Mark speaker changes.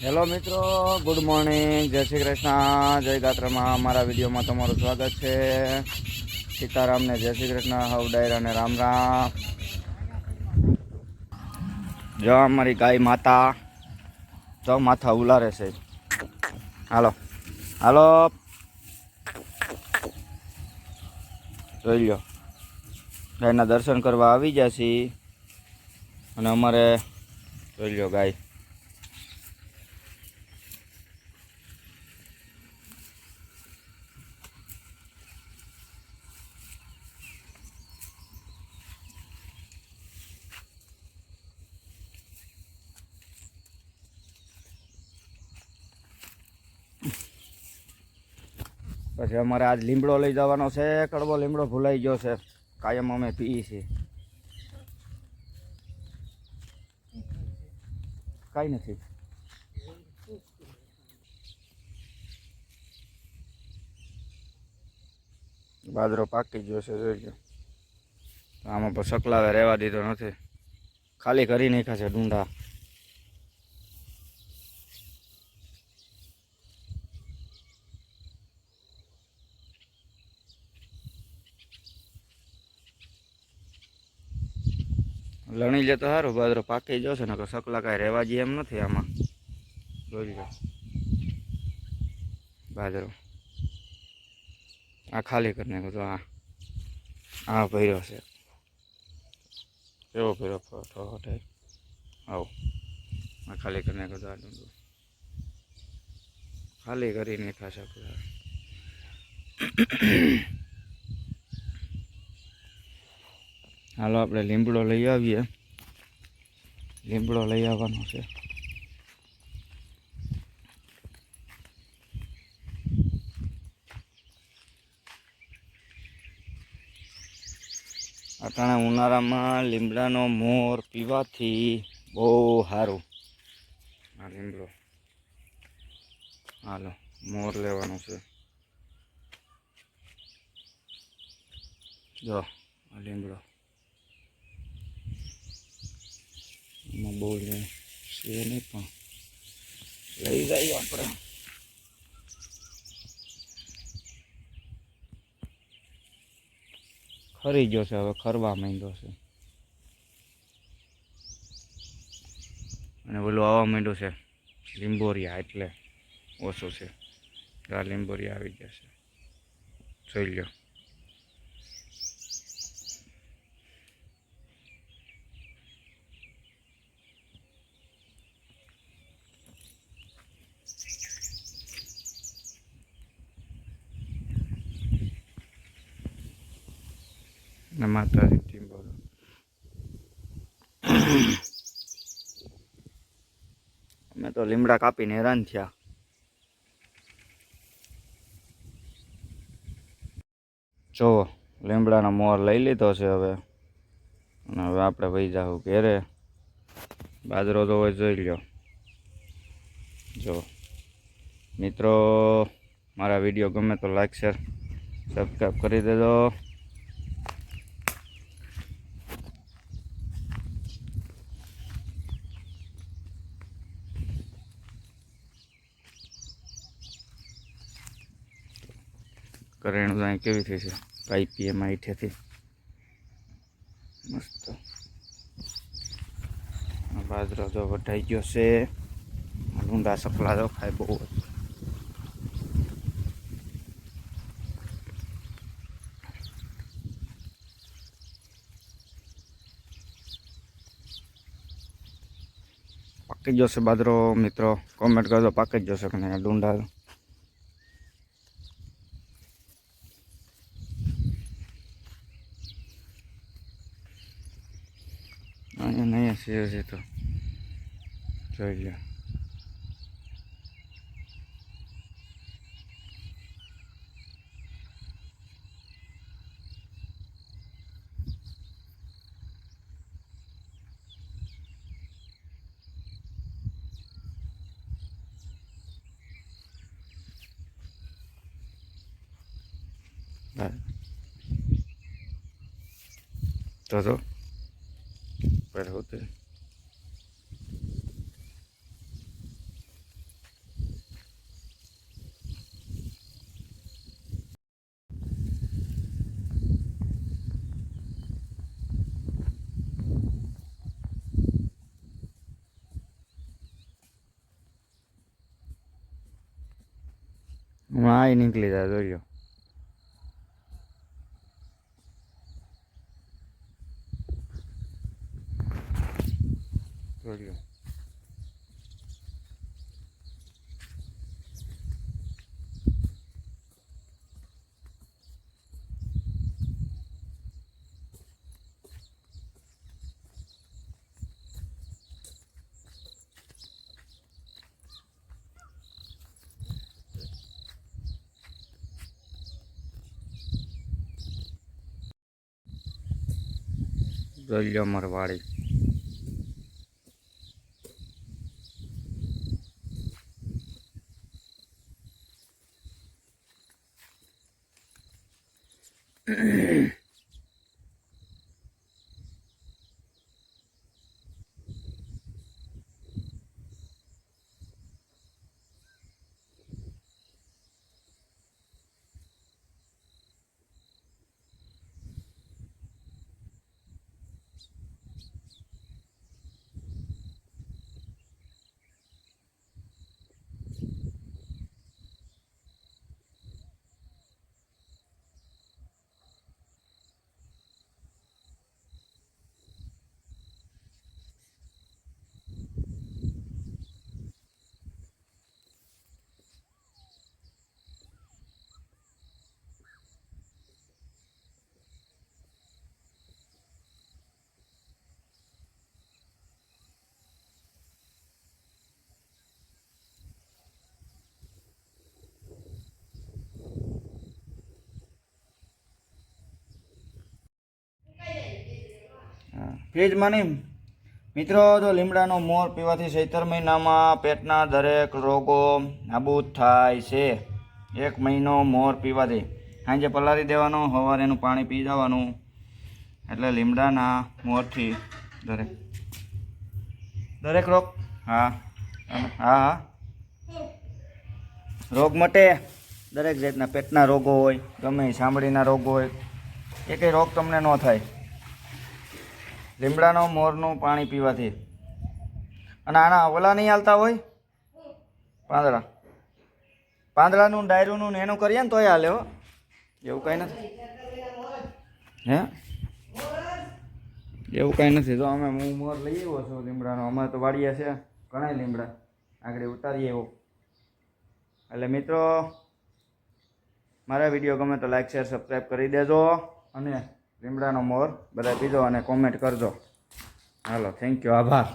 Speaker 1: Hello મિત્રો, good morning, જય શ્રી કૃષ્ણ, જય ગાત્રામાં અમારા વિડીયોમાં તમારું સ્વાગત છે. સીતારામને જય શ્રી કૃષ્ણ, હવ ડાયરા અને રામ રામ. જો અમારી ગાય માતા તો માથા ઉલારે છે. હાલો હાલો જોઈ લો, ગાયના દર્શન કરવા આવી ગયા છીએ. અને અમારે જોઈ લો ગાય. પછી અમારે આજ લીમડો લઈ જવાનો છે. કડવો લીમડો ભૂલાઈ ગયો છે, કાયમ અમે પીએ છીએ. કાંઈ નથી. બાજરો પાકી ગયો છે, જોઈ લો. આમાં પણ સકલાવે રહેવા દીધો નથી, ખાલી કરી નાખ્યા છે ડુંડા. લણી લે તો સારું, બાજરો પાકી જશે ને સકલા કાંઈ રહેવા જઈએ એમ નથી આમાં. જોઈ લો બાજરો આ ખાલી કરી નાખો તો આ ભર્યો છે. કેવો ભર્યો ઠોઠાય. આવો આ ખાલી કરી નાખો તો આ ડુંડું ખાલી કરી નાખા સકલા. હાલો આપણે લીમડો લઈ આવીએ. લીમડો લઈ આવવાનો છે. અટાણે ઉનાળામાં લીમડાનો મોર પીવાથી બહુ સારું. આ લીમડો હાલો મોર લેવાનો છે. જો આ લીમડો એમાં બહુ લે છે નહીં, પણ લઈ જઈએ આપણે. ખરી ગયો છે, હવે ખરવા માંડ્યો છે. અને ઓલું આવવા માંડ્યું છે લીંબોરિયા, એટલે ઓછું છે. આ લીંબોરિયા આવી ગયા છે, જોઈ લો. માતાજી ટીમ બોલો. અમે તો લીમડા કાપીને હેરાન થયા. જો લીમડાનો મોર લઈ લીધો છે હવે. અને હવે આપણે વહી જાઉં ઘેરે. બાજરો તો હવે જોઈ લો. જો મિત્રો, મારા વિડીયો ગમે તો લાઈક શેર સબસ્ક્રાઈબ કરી દેજો. કરેણું અહીં કેવી થઈ છે, પાઇપી એમાં ઈઠેથી મસ્ત. બાજરો જો વઢાઈ ગયો છે. ડુંડા સકલા તો ખાય બહુ. પાકી જશે બાજરો મિત્રો, કોમેન્ટ કરજો પાકી જશે કે નહીં ડુંડા. અહીંયા નહીં છે તો જોઈ લો. તો पर होते હા એ નીકળી જાય જોઈ લો. જોઈ લો. જોઈ લો અમારી વાડી. ફ્રીજમાં નહીં મિત્રો. જો લીમડાનો મોર પીવાથી ચૈત્ર મહિનામાં પેટના દરેક રોગો નાબૂદ થાય છે. 1 મહિનો મોર પીવાથી. સાંજે પલાળી દેવાનો, સવારે એનું પાણી પી જવાનું. એટલે લીમડાના મોરથી દરેક રોગ હા હા રોગ મટે. દરેક જાતના પેટના રોગો હોય, ગમે ચામડીના રોગો હોય, એ કંઈ રોગ તમને ન થાય લીમડાનો મોરનું પાણી પીવાથી. અને આના ઓલા નહીં હાલતા હોય પાંદડાનું ડાયરુંનું ને એનું કરીએ ને તોય હાલે હો. એવું કાંઈ નથી હે, એવું કાંઈ નથી. જો અમે હું મોર લઈ આવ્યો છું લીમડાનો. અમારે તો વાડિયા છે ઘણા લીમડા, આગળ ઉતારીએ એવો. એટલે મિત્રો મારા વિડીયો ગમે તો લાઈક શેર સબસ્ક્રાઈબ કરી દેજો. અને લીમડાનો મોર બધા પીજો અને કોમેન્ટ કરજો. હાલો, થેન્ક યુ, આભાર.